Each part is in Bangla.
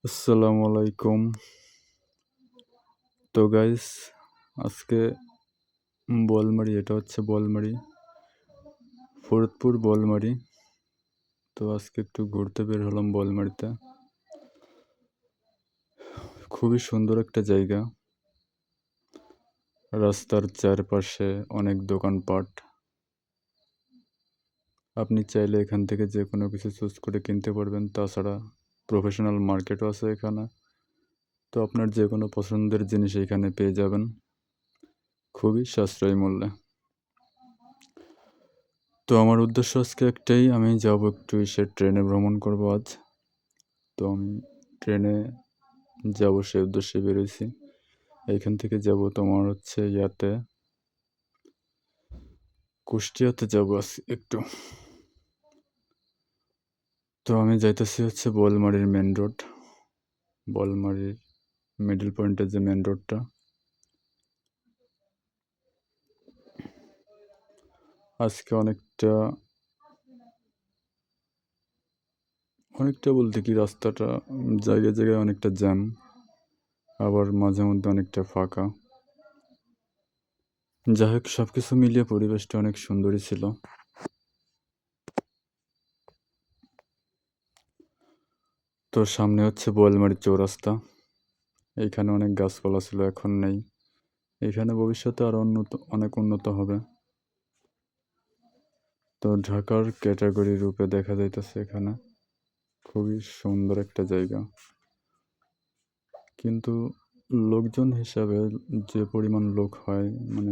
আসসালামু আলাইকুম। তো গাইস আজকে বোয়ালমারি, এটা হচ্ছে বোয়ালমারি, ফরিদপুর বোয়ালমারি। তো আজকে একটু ঘুরতে বের হলাম বোয়ালমারিতে। খুবই সুন্দর একটা জায়গা। রাস্তার চারপাশে অনেক দোকানপাট। আপনি চাইলে এখান থেকে যে কোনো কিছু চুজ করে কিনতে পারবেন। তাছাড়া প্রফেশনাল মার্কেটও আছে এখানে। তো আপনার যে কোনো পছন্দের জিনিস এখানে পেয়ে যাবেন খুবই সাশ্রয়ী মূল্যে। তো আমার উদ্দেশ্য আজকে একটাই, আমি যাব একটু ট্রেনে ভ্রমণ করব আজ। তো আমি ট্রেনে যাব, সেই উদ্দেশ্যে বেরোইছি। এইখান থেকে যাব তোমার হচ্ছে কুষ্টিয়াতে যাব আজ একটু। তো আমি যাইতেছি হচ্ছে বোয়ালমারির মেন রোড, বোয়ালমারির মিডল পয়েন্টের যে মেন রোডটা। আজকে অনেকটা বলতে কি, রাস্তাটা জায়গায় জায়গায় অনেকটা জ্যাম, আবার মাঝে মধ্যে অনেকটা ফাঁকা। যাই হোক, সবকিছু মিলিয়ে পরিবেশটা অনেক সুন্দরই ছিল। তো সামনে হচ্ছে বোয়ালমারি চৌরাস্তা। এইখানে অনেক গাছপালা ছিল, এখন নেই। এখানে ভবিষ্যতে আরো অনেক উন্নত হবে। তো ঢাকার ক্যাটাগরি রূপে দেখা যাইতেছে এখানে। খুবই সুন্দর একটা জায়গা, কিন্তু লোকজন হিসাবে যে পরিমাণ লোক হয়, মানে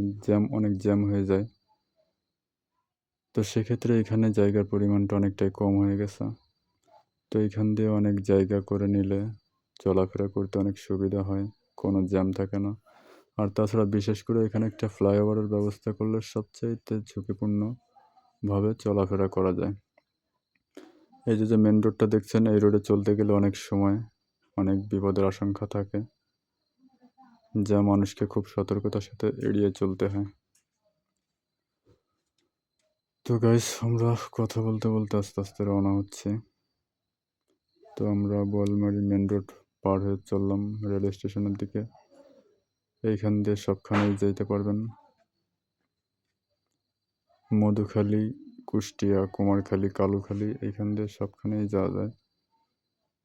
অনেক জ্যাম হয়ে যায়। তো সেক্ষেত্রে এখানে জায়গার পরিমাণটা অনেকটাই কম হয়ে গেছে। তো এখান দিয়ে অনেক জায়গা করে নিলে চলাফেরা করতে অনেক সুবিধা হয়, কোনো জ্যাম থাকে না। আর তাছাড়া বিশেষ করে এখানে একটা ফ্লাইওভারের ব্যবস্থা করলে সবচাইতে ঝুঁকিপূর্ণভাবে চলাফেরা করা যায়। এই যে মেন রোডটা দেখছেন, এই রোডে চলতে গেলে অনেক সময় অনেক বিপদের আশঙ্কা থাকে, যা মানুষকে খুব সতর্কতার সাথে এড়িয়ে চলতে হয়। তো গাইস, আমরা কথা বলতে বলতে আস্তে আস্তে রওনা হচ্ছে। তো আমরা বোয়ালমারি মেন রোড পার হয়ে চললাম রেল স্টেশনের দিকে। এইখান দিয়ে সবখানেই যেতে পারবেন। মধুখালী, কুষ্টিয়া, কুমারখালী, কালুখালী, এইখান দিয়ে সবখানেই যাওয়া যায়।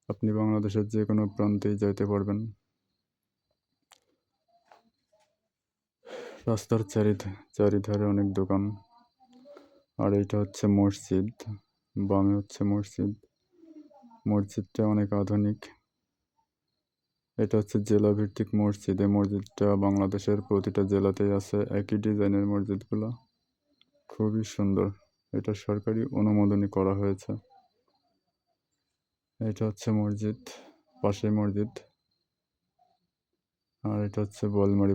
আপনি বাংলাদেশের যে কোনো প্রান্তেই যাইতে পারবেন। রাস্তার চারিধারে অনেক দোকান। আর এইটা হচ্ছে মসজিদ, বামে হচ্ছে মসজিদ। মসজিদটা অনেক আধুনিক। এটা হচ্ছে জেলা ভিত্তিক মসজিদ। এই মসজিদটা বাংলাদেশের প্রতিটা জেলাতেই আছে, একই ডিজাইনের মসজিদগুলো। খুবই সুন্দর। এটা সরকারি অনুমোদনই করা হয়েছে। এটা হচ্ছে মসজিদ, পাশেই মসজিদ। আর এটা হচ্ছে বোয়ালমারি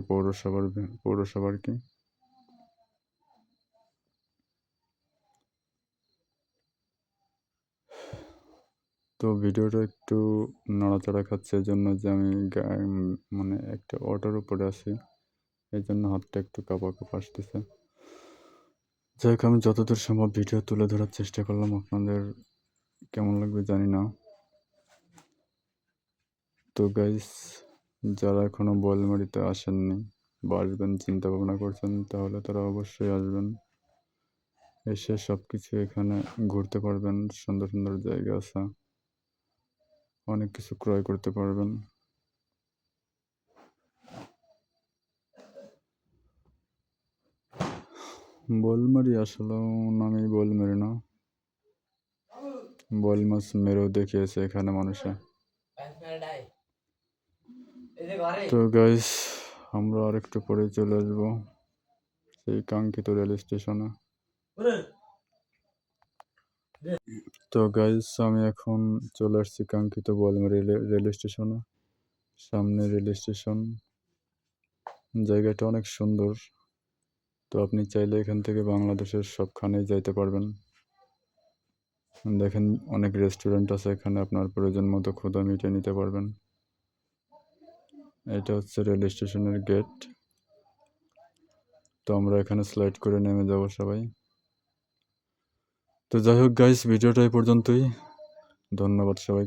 পৌরসভার কি। তো ভিডিওটা একটু নাড়াচাড়া খাচ্ছে, এই জন্য যে আমি মানে একটা অটোর উপরে আছি, এই জন্য হাতটা একটু কাঁপা কাঁপা আসতেছে। যাই হোক, আমি যতদূর সম্ভব ভিডিও তুলে ধরার চেষ্টা করলাম। আপনাদের কেমন লাগবে জানি না। তো গাইস, যারা এখনো বোয়ালমারিতে আসেননি বা আসবেন চিন্তা ভাবনা করছেন, তাহলে তারা অবশ্যই আসবেন। এসে সবকিছু এখানে ঘুরতে পারবেন। সুন্দর সুন্দর জায়গা আছে, অনেক কিছু ক্রয় করতে পারবেন। বোয়ালমারি আসলে নামেই বোয়ালমারি না, বোয়াল মাছ মেরেও দেখিয়েছে এখানে মানুষে। তো গাইস, আমরা আর একটু পরে চলে আসবো সেই কাঙ্ক্ষিত রেল স্টেশনে। তো গাইস, আমি এখন চলে আসছি কাঙ্ক্ষিত বোয়ালমারি রেল স্টেশনে। সামনে রেল স্টেশন, জায়গাটা অনেক সুন্দর। তো আপনি চাইলে এখান থেকে বাংলাদেশের সবখানেই যাইতে পারবেন। দেখেন, অনেক রেস্টুরেন্ট আছে এখানে, আপনার প্রয়োজন মতো ক্ষুধা মিটিয়ে নিতে পারবেন। এটা হচ্ছে রেল স্টেশনের গেট। তো আমরা এখানে স্লাইড করে নেমে যাব সবাই। তো যাই হোক গাইস, ভিডিওটা এই পর্যন্তই। ধন্যবাদ সবাই।